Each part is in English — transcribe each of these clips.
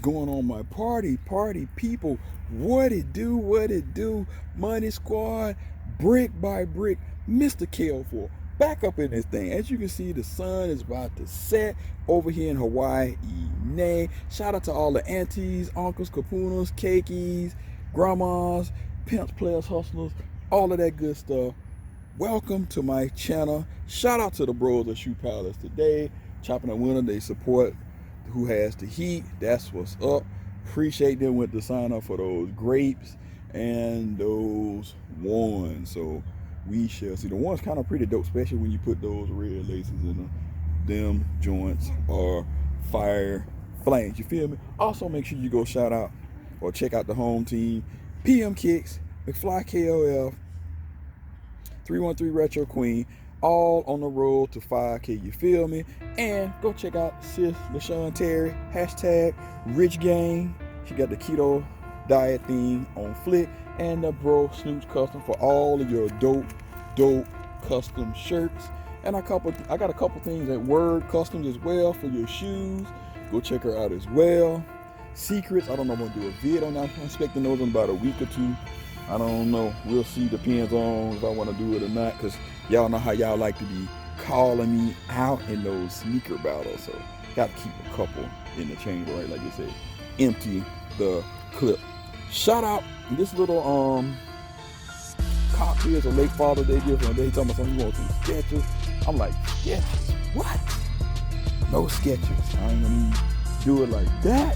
going on, my party people? What it do? Money Squad, brick by brick, Mr. K04, back up in this thing. As you can see, the sun is about to set over here in Hawaii. Shout out to all the aunties, uncles, kapunas, cakeys, grandmas, pimps, players, hustlers, all of that good stuff. Welcome to my channel. Shout out to the bros at Shoe Palace today. Chopping a winner, they support Who Has the Heat. That's what's up. Appreciate them with the sign up for those grapes and those ones. So we shall see. The one's kind of pretty dope, especially when you put those red laces in them. Them joints are fire flames. You feel me? Also, make sure you go shout out or check out the home team, PMKICKZ, MCFLYKOF, 313 Retro Queen, all on the road to 5K, you feel me? And go check out sis LaShawn Terry, hashtag Rich Gang. She got the keto diet theme on flick, and the bro Snoop's Custom for all of your dope custom shirts. And I got a couple things at Word Customs as well for your shoes. Go check her out as well. Secrets, I don't know if I'm gonna do a vid on that. I'm expecting those in about a week or two. I don't know. We'll see. Depends on if I want to do it or not. Because y'all know how y'all like to be calling me out in those sneaker battles. So got to keep a couple in the chamber, right? Like you said, empty the clip. Shout out this little cop here's a late Father's Day gift. And they talking about something, you want some sketches. I'm like, sketches? What? No sketches. I ain't gonna do it like that.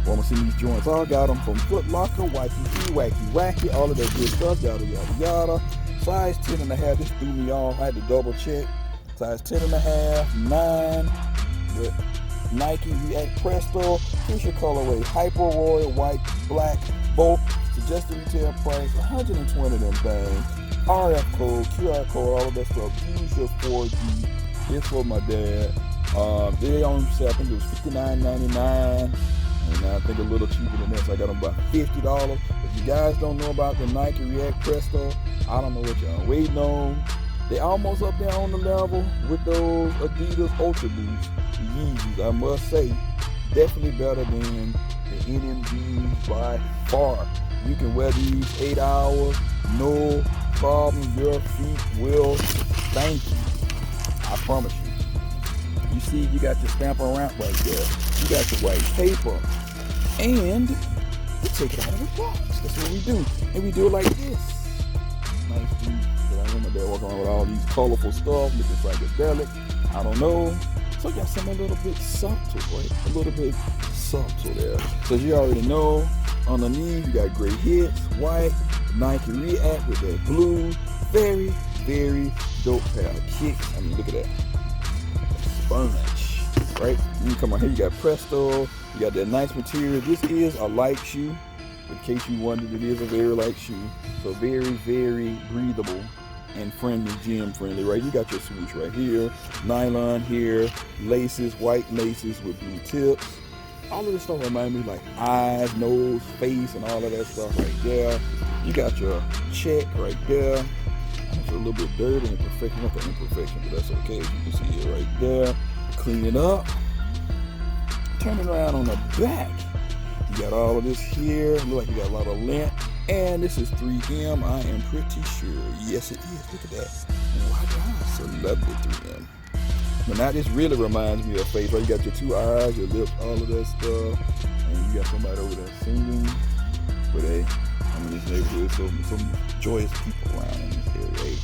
Well, I'm gonna see these joints. I got them from Foot Locker, wacky, all of that good stuff, yada yada yada. Size 10 and a half. This threw me off. I had to double check. Size 10 and a half, 9. The Nike React Presto. Here's your colorway: Hyper Royal, white, black, both. Suggested retail price, 120 of them things. RF code, QR code, all of that stuff. Use your 4G. It's for my dad. They on sale. I think it was $59.99. And I think a little cheaper than that, so I got them about $50. If you guys don't know about the Nike React Presto, I don't know what y'all waiting on. They almost up there on the level with those Adidas Ultra Boost, the Yeezys, I must say. Definitely better than the NMDs by far. You can wear these 8 hours, no problem. Your feet will thank you. I promise you. You see, you got your stamp around right there. You got your white paper. And we take it out of the box. That's what we do. And we do it like this. Nice dude. But I remember they're walking around with all these colorful stuff, looking psychedelic. I don't know. So you got something a little bit subtle, right? A little bit subtle there. So you already know, underneath you got gray hits, white, Nike React with that blue. Very, very dope pair of kicks. I mean, look at that. Sponge, right? You come on here, you got Presto, you got that nice material. This is a light shoe. In case you wondered, it is a very light shoe. So very, very breathable and friendly, gym friendly, right? You got your swoosh right here, nylon here, laces, white laces with blue tips. All of this stuff reminds me like eyes, nose, face, and all of that stuff right there. You got your check right there. It's a little bit dirty and imperfection, not an imperfection, but that's okay. You can see it right there. Clean it up. Turn it around on the back. You got all of this here. Look like you got a lot of length. And this is 3M, I am pretty sure. Yes, it is. Look at that. Wow, I love the 3M. But now this really reminds me of face, right? You got your 2 eyes, your lips, all of that stuff. And you got somebody over there singing. But hey, I'm in this neighborhood, so some joyous people around in this area.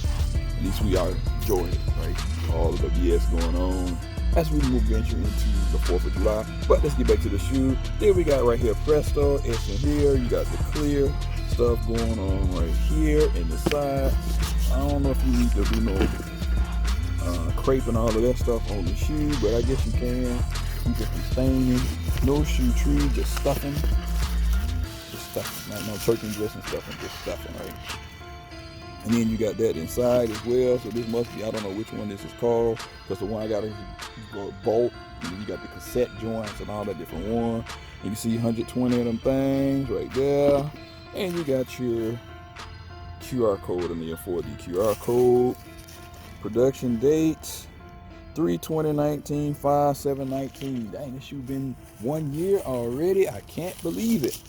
At least we are joyous, right? All of the BS going on as we venture into the 4th of July. But let's get back to the shoe. There we got right here Presto. It's in here. You got the clear stuff going on right here in the side. I don't know if you need to do no crepe and all of that stuff on the shoe, but I guess you can. Keep it from staining. No shoe tree, just stuffing. Not no turkey dressing stuffing, just stuffing, right? And then you got that inside as well. So this must be, I don't know which one this is called, because the one I got is a bolt. And then you got the cassette joints and all that different one. And you see 120 of them things right there. And you got your QR code in there, 4D QR code. Production date 3/20/19, 5/7/19. Dang, this shoe been 1 year already. I can't believe it.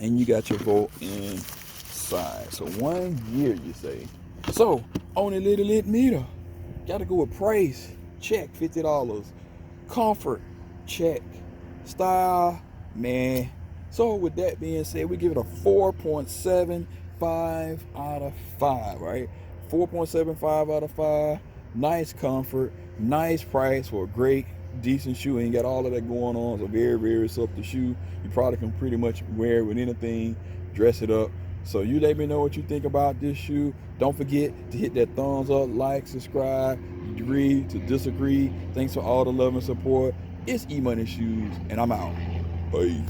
And you got your vote inside. So 1 year, you say. So on a little lit meter, gotta go with price. Check, $50. Comfort, check. Style, man. So with that being said, we give it a 4.75 out of 5, right? 4.75 out of 5. Nice comfort, nice price for a great, decent shoe. Ain't got all of that going on. It's a very, very subtle shoe. You probably can pretty much wear it with anything, dress it up. So you let me know what you think about this shoe. Don't forget to hit that thumbs up, like, subscribe, agree to disagree. Thanks for all the love and support. It's Emoneyshoes, and I'm out. Peace.